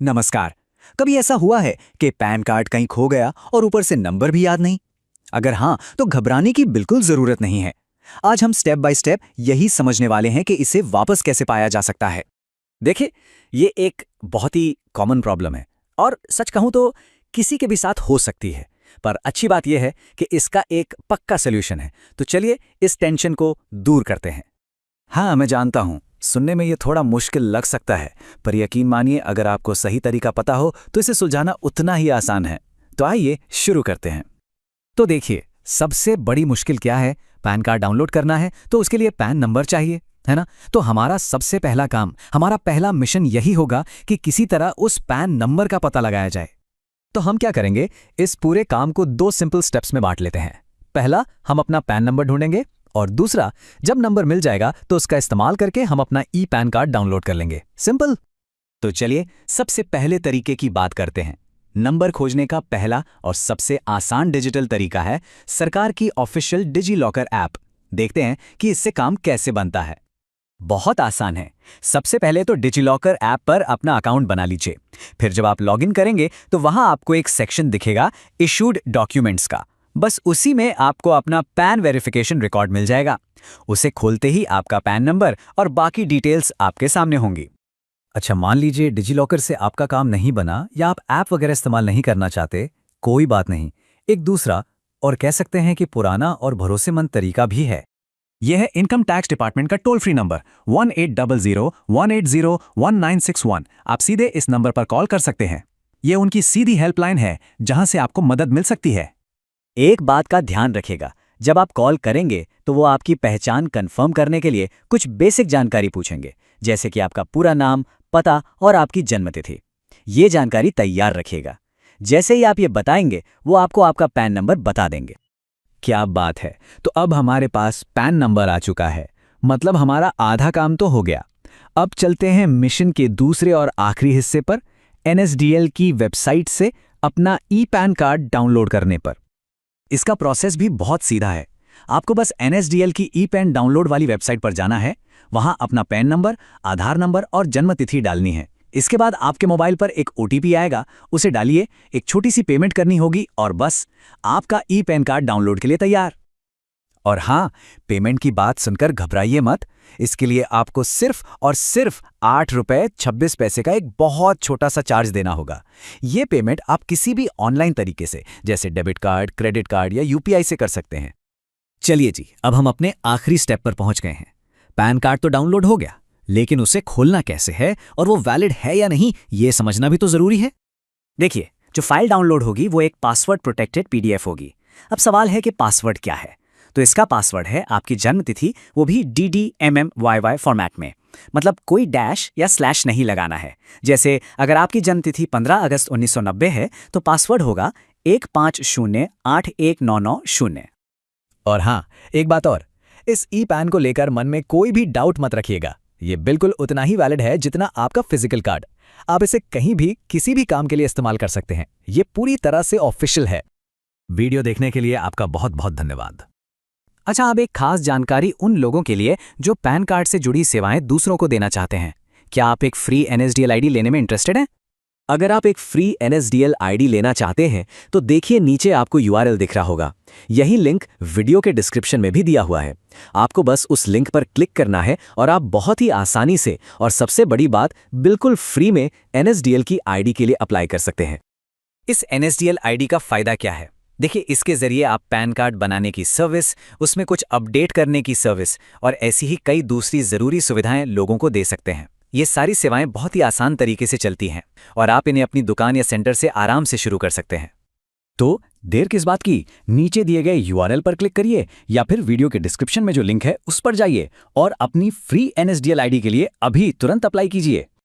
नमस्कार। कभी ऐसा हुआ है कि पैन कार्ड कहीं खो गया और ऊपर से नंबर भी याद नहीं? अगर हाँ, तो घबराने की बिल्कुल जरूरत नहीं है। आज हम स्टेप बाय स्टेप यही समझने वाले हैं कि इसे वापस कैसे पाया जा सकता है। देखिए, ये एक बहुत ही कॉमन प्रॉब्लम है और सच कहूं तो किसी के भी साथ हो सकती है। पर अच्छी बात यह है कि इसका एक पक्का सॉल्यूशन है। तो चलिए इस टेंशन को दूर करते हैं। हाँ, मैं जानता हूँ, सुनने में ये थोड़ा मुश्किल लग सकता है, पर यकीन मानिए अगर आपको सही तरीका पता हो तो इसे सुलझाना उतना ही आसान है। तो आइए शुरू करते हैं। तो देखिए, सबसे बड़ी मुश्किल क्या है? पैन कार्ड डाउनलोड करना है तो उसके लिए पैन नंबर चाहिए, है ना? तो हमारा सबसे पहला काम, हमारा पहला मिशन यही होगा कि किसी तरह उस पैन नंबर का पता लगाया जाए। तो हम क्या करेंगे, इस पूरे काम को दो सिंपल स्टेप्स में बांट लेते हैं। पहला, हम अपना पैन नंबर ढूंढेंगे और दूसरा, जब नंबर मिल जाएगा तो उसका इस्तेमाल करके हम अपना ई पैन कार्ड डाउनलोड कर लेंगे। सिंपल। तो चलिए सबसे पहले तरीके की बात करते हैं। नंबर खोजने का पहला और सबसे आसान डिजिटल तरीका है सरकार की ऑफिशियल डिजी लॉकर ऐप। देखते हैं कि इससे काम कैसे बनता है। बहुत आसान है। सबसे पहले तो डिजी लॉकर ऐप पर अपना अकाउंट बना लीजिए। फिर जब आप लॉगिन करेंगे तो वहां आपको एक सेक्शन दिखेगा इशूड डॉक्यूमेंट्स का। बस उसी में आपको अपना पैन वेरिफिकेशन रिकॉर्ड मिल जाएगा। उसे खोलते ही आपका पैन नंबर और बाकी डिटेल्स आपके सामने होंगी। अच्छा, मान लीजिए डिजी लॉकर से आपका काम नहीं बना या आप ऐप वगैरह इस्तेमाल नहीं करना चाहते, कोई बात नहीं। एक दूसरा और कह सकते हैं कि पुराना और भरोसेमंद तरीका भी है। यह है इनकम टैक्स डिपार्टमेंट का टोल फ्री नंबर 1800-180-1961। आप सीधे इस नंबर पर कॉल कर सकते हैं। यह उनकी सीधी हेल्पलाइन है जहां से आपको मदद मिल सकती है। एक बात का ध्यान रखिएगा, जब आप कॉल करेंगे तो वो आपकी पहचान कंफर्म करने के लिए कुछ बेसिक जानकारी पूछेंगे, जैसे कि आपका पूरा नाम, पता और आपकी जन्मतिथि। ये जानकारी तैयार रखिएगा। जैसे ही आप ये बताएंगे वो आपको आपका पैन नंबर बता देंगे। क्या बात है। तो अब हमारे पास पैन नंबर आ चुका है, मतलब हमारा आधा काम तो हो गया। अब चलते हैं मिशन के दूसरे और आखिरी हिस्से पर, एनएसडीएल की वेबसाइट से अपना ई पैन कार्ड डाउनलोड करने पर। इसका प्रोसेस भी बहुत सीधा है। आपको बस एनएसडीएल की ई पैन डाउनलोड वाली वेबसाइट पर जाना है, वहां अपना पैन नंबर, आधार नंबर और जन्मतिथि डालनी है। इसके बाद आपके मोबाइल पर एक ओटीपी आएगा, उसे डालिए, एक छोटी सी पेमेंट करनी होगी और बस आपका ई पैन कार्ड डाउनलोड के लिए तैयार। और हाँ, पेमेंट की बात सुनकर घबराइए मत। इसके लिए आपको सिर्फ और सिर्फ 8 रुपये 26 पैसे का एक बहुत छोटा सा चार्ज देना होगा। ये पेमेंट आप किसी भी ऑनलाइन तरीके से, जैसे डेबिट कार्ड, क्रेडिट कार्ड या यूपीआई से कर सकते हैं। चलिए जी, अब हम अपने आखिरी स्टेप पर पहुंच गए हैं। पैन कार्ड तो डाउनलोड हो गया, लेकिन उसे खोलना कैसे है और वो वैलिड है या नहीं, ये समझना भी तो जरूरी है। देखिए, जो फाइल डाउनलोड होगी वो एक पासवर्ड प्रोटेक्टेड पीडीएफ होगी। अब सवाल है कि पासवर्ड क्या है? तो इसका पासवर्ड है आपकी जन्मतिथि, वो भी DDMMYY फॉर्मेट में। मतलब कोई डैश या स्लैश नहीं लगाना है। जैसे अगर आपकी जन्मतिथि 15 अगस्त 1990 है तो पासवर्ड होगा 15081990। और हाँ, एक बात और, इस ई पैन को लेकर मन में कोई भी डाउट मत रखिएगा। ये बिल्कुल उतना ही वैलिड है जितना आपका फिजिकल कार्ड। आप इसे कहीं भी किसी भी काम के लिए इस्तेमाल कर सकते हैं। ये पूरी तरह से ऑफिशियल है। वीडियो देखने के लिए आपका बहुत बहुत धन्यवाद। अच्छा, अब एक खास जानकारी उन लोगों के लिए जो पैन कार्ड से जुड़ी सेवाएं दूसरों को देना चाहते हैं। क्या आप एक फ्री एनएसडीएल आईडी लेने में इंटरेस्टेड हैं? अगर आप एक फ्री एनएसडीएल आईडी लेना चाहते हैं तो देखिए नीचे आपको यूआरएल दिख रहा होगा। यही लिंक वीडियो के डिस्क्रिप्शन में भी दिया हुआ है। आपको बस उस लिंक पर क्लिक करना है और आप बहुत ही आसानी से और सबसे बड़ी बात, बिल्कुल फ्री में एनएसडीएल की आईडी के लिए अप्लाई कर सकते हैं। इस एनएसडीएल आईडी का फायदा क्या है? देखिए, इसके जरिए आप पैन कार्ड बनाने की सर्विस, उसमें कुछ अपडेट करने की सर्विस और ऐसी ही कई दूसरी जरूरी सुविधाएं लोगों को दे सकते हैं। ये सारी सेवाएं बहुत ही आसान तरीके से चलती हैं और आप इन्हें अपनी दुकान या सेंटर से आराम से शुरू कर सकते हैं। तो देर किस बात की, नीचे दिए गए यूआरएल पर क्लिक करिए या फिर वीडियो के डिस्क्रिप्शन में जो लिंक है उस पर जाइए और अपनी फ्री एनएसडीएल आईडी के लिए अभी तुरंत अप्लाई कीजिए।